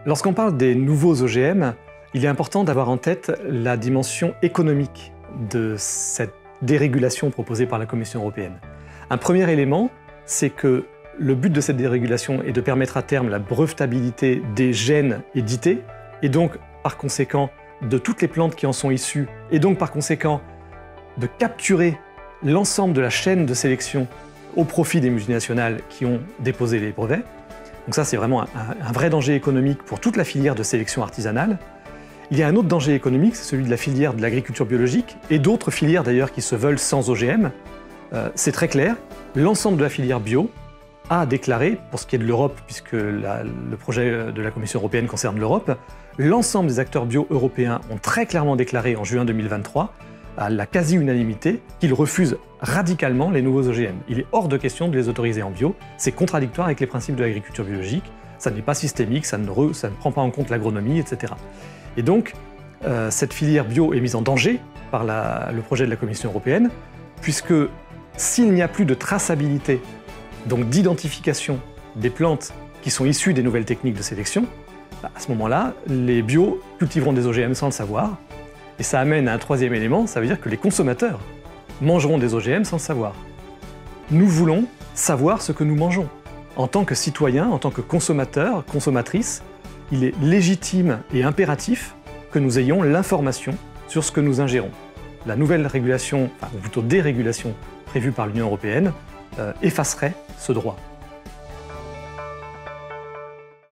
Lorsqu'on parle des nouveaux OGM, il est important d'avoir en tête la dimension économique de cette dérégulation proposée par la Commission européenne. Un premier élément, c'est que le but de cette dérégulation est de permettre à terme la brevetabilité des gènes édités, et donc par conséquent de toutes les plantes qui en sont issues, et donc par conséquent de capturer l'ensemble de la chaîne de sélection au profit des multinationales qui ont déposé les brevets. Donc ça, c'est vraiment un vrai danger économique pour toute la filière de sélection artisanale. Il y a un autre danger économique, c'est celui de la filière de l'agriculture biologique, et d'autres filières d'ailleurs qui se veulent sans OGM. C'est très clair, l'ensemble de la filière bio a déclaré, pour ce qui est de l'Europe, puisque le projet de la Commission européenne concerne l'Europe, l'ensemble des acteurs bio européens ont très clairement déclaré en juin 2023, à la quasi-unanimité, qu'ils refusent radicalement les nouveaux OGM. Il est hors de question de les autoriser en bio, c'est contradictoire avec les principes de l'agriculture biologique, ça n'est pas systémique, ça ne prend pas en compte l'agronomie, etc. Et donc, cette filière bio est mise en danger par le projet de la Commission européenne, puisque s'il n'y a plus de traçabilité, donc d'identification des plantes qui sont issues des nouvelles techniques de sélection, à ce moment-là, les bio cultiveront des OGM sans le savoir. Et ça amène à un troisième élément, ça veut dire que les consommateurs mangeront des OGM sans le savoir. Nous voulons savoir ce que nous mangeons. En tant que citoyens, en tant que consommateurs, consommatrices, il est légitime et impératif que nous ayons l'information sur ce que nous ingérons. La nouvelle régulation, ou plutôt dérégulation prévue par l'Union européenne, effacerait ce droit.